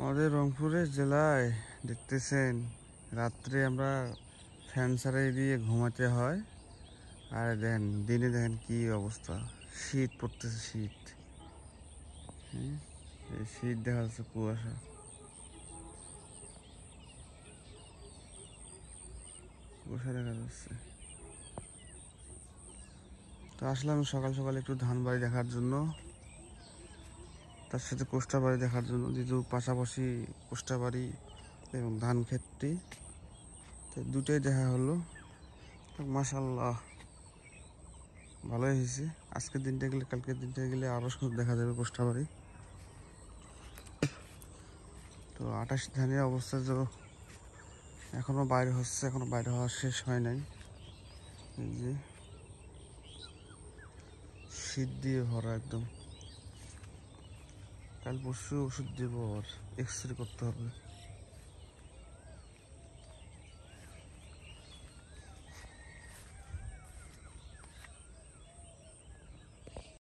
আমাদের রংপুরের জেলায় দেখতেছেন রাত্রে আমরা ফ্যান চালিয়ে দিয়ে ঘুমাতে হয়। আর দেখেন দিনে দেখেন কি অবস্থা, শীত পড়তেছে, শীত। এই শীত দেখা যাচ্ছে, কুয়াশা কুয়াশা দেখা যাচ্ছে। তো আসলে আমি সকাল সকাল একটু ধান বাড়ি দেখার জন্য, তার সাথে কোষ্টা বাড়ি দেখার জন্য, যেহেতু পাশাপাশি কোষ্টা বাড়ি এবং ধান ক্ষেতটি, তো দুটোই দেখা হলো। মাশাআল্লাহ ভালোই হয়েছে। আজকের দিনটা গেলে কালকের দিনটা গেলে আরো সুন্দর দেখা যাবে কোষ্টা বাড়ি। তো 28 ধানের অবস্থা তো এখনো বাইরে হচ্ছে, এখনো বাইরে হওয়া শেষ হয় নাই। এই যে শীত দিয়ে ভরা একদম। কাল পরশু ওষুধ দেবো, আর এক্সরে করতে হবে।